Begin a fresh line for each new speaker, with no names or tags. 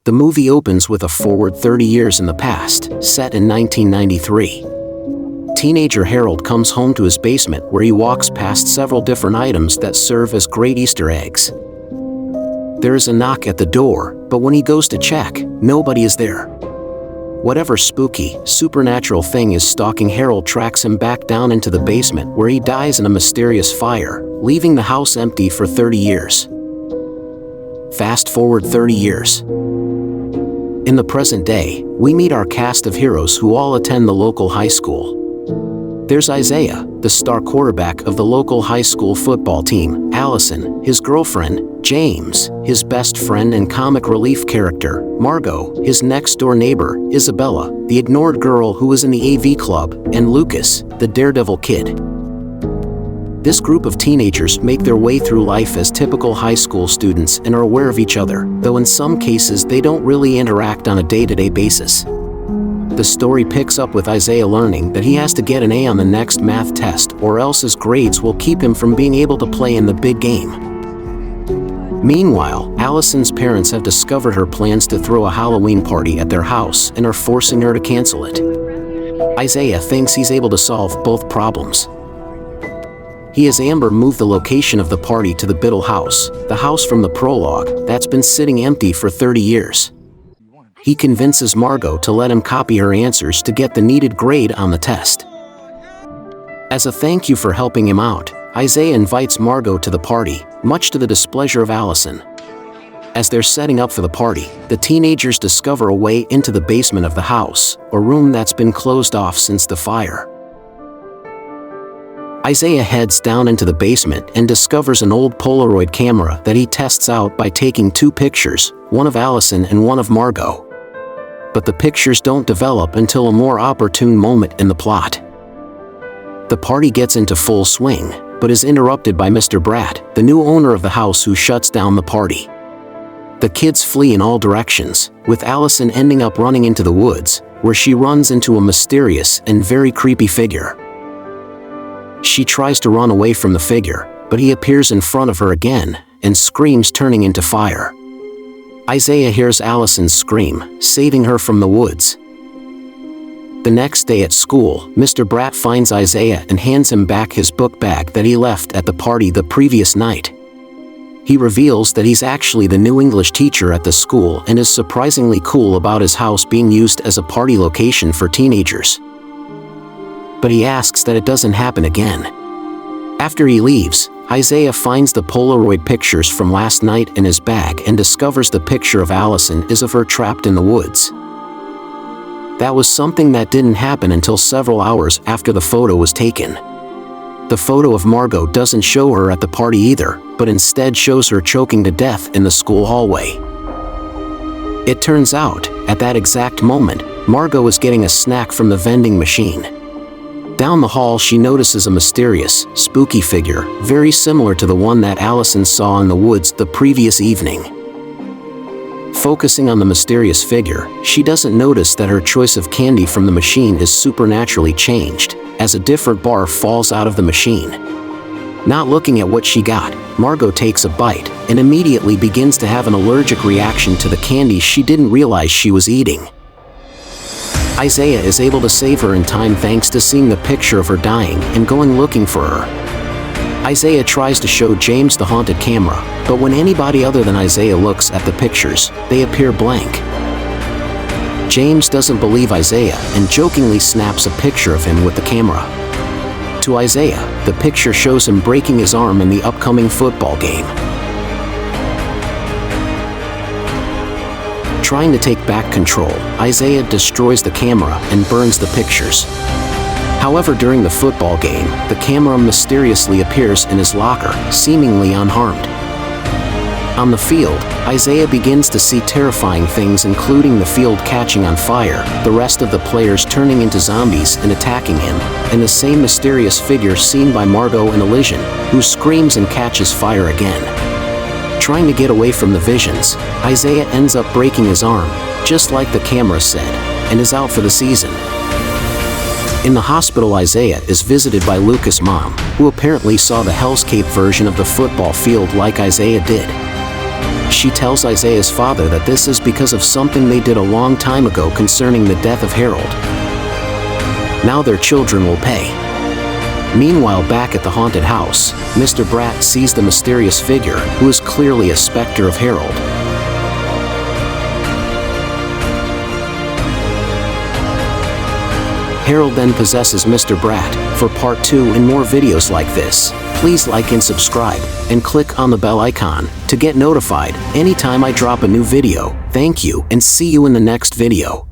The movie opens with a forward 30 years in the past, set in 1993. Teenager Harold comes home to his basement where he walks past several different items that serve as great Easter eggs. There is a knock at the door, but when he goes to check, nobody is there. Whatever spooky, supernatural thing is stalking Harold tracks him back down into the basement where he dies in a mysterious fire, leaving the house empty for 30 years. Fast forward 30 years. In the present day, we meet our cast of heroes who all attend the local high school. There's Isaiah, the star quarterback of the local high school football team, Allison, his girlfriend, James, his best friend and comic relief character, Margot, his next-door neighbor, Isabella, the ignored girl who is in the AV club, and Lucas, the daredevil kid. This group of teenagers make their way through life as typical high school students and are aware of each other, though in some cases they don't really interact on a day-to-day basis. The story picks up with Isaiah learning that he has to get an A on the next math test or else his grades will keep him from being able to play in the big game. Meanwhile, Allison's parents have discovered her plans to throw a Halloween party at their house and are forcing her to cancel it. Isaiah thinks he's able to solve both problems. He has Amber move the location of the party to the Biddle house, the house from the prologue, that's been sitting empty for 30 years. He convinces Margot to let him copy her answers to get the needed grade on the test. As a thank you for helping him out, Isaiah invites Margot to the party, much to the displeasure of Allison. As they're setting up for the party, the teenagers discover a way into the basement of the house, a room that's been closed off since the fire. Isaiah heads down into the basement and discovers an old Polaroid camera that he tests out by taking 2 pictures, one of Allison and one of Margot. But the pictures don't develop until a more opportune moment in the plot. The party gets into full swing, but is interrupted by Mr. Bratt, the new owner of the house who shuts down the party. The kids flee in all directions, with Allison ending up running into the woods, where she runs into a mysterious and very creepy figure. She tries to run away from the figure, but he appears in front of her again, and screams turning into fire. Isaiah hears Allison scream, saving her from the woods. The next day at school, Mr. Bratt finds Isaiah and hands him back his book bag that he left at the party the previous night. He reveals that he's actually the new English teacher at the school and is surprisingly cool about his house being used as a party location for teenagers. But he asks that it doesn't happen again. After he leaves, Isaiah finds the Polaroid pictures from last night in his bag and discovers the picture of Allison is of her trapped in the woods. That was something that didn't happen until several hours after the photo was taken. The photo of Margot doesn't show her at the party either, but instead shows her choking to death in the school hallway. It turns out, at that exact moment, Margot was getting a snack from the vending machine. Down the hall she notices a mysterious, spooky figure, very similar to the one that Allison saw in the woods the previous evening. Focusing on the mysterious figure, she doesn't notice that her choice of candy from the machine is supernaturally changed, as a different bar falls out of the machine. Not looking at what she got, Margot takes a bite, and immediately begins to have an allergic reaction to the candy she didn't realize she was eating. Isaiah is able to save her in time thanks to seeing the picture of her dying and going looking for her. Isaiah tries to show James the haunted camera, but when anybody other than Isaiah looks at the pictures, they appear blank. James doesn't believe Isaiah and jokingly snaps a picture of him with the camera. To Isaiah, the picture shows him breaking his arm in the upcoming football game. Trying to take back control, Isaiah destroys the camera and burns the pictures. However, during the football game, the camera mysteriously appears in his locker, seemingly unharmed. On the field, Isaiah begins to see terrifying things, including the field catching on fire, the rest of the players turning into zombies and attacking him, and the same mysterious figure seen by Margot in Elysian, who screams and catches fire again. Trying to get away from the visions, Isaiah ends up breaking his arm, just like the camera said, and is out for the season. In the hospital, Isaiah is visited by Lucas' mom, who apparently saw the hellscape version of the football field like Isaiah did. She tells Isaiah's father that this is because of something they did a long time ago concerning the death of Harold. Now their children will pay. Meanwhile, back at the haunted house, Mr. Bratt sees the mysterious figure, who is clearly a specter of Harold. Harold then possesses Mr. Bratt. For part 2 and more videos like this, please like and subscribe, and click on the bell icon to get notified anytime I drop a new video. Thank you, and see you in the next video.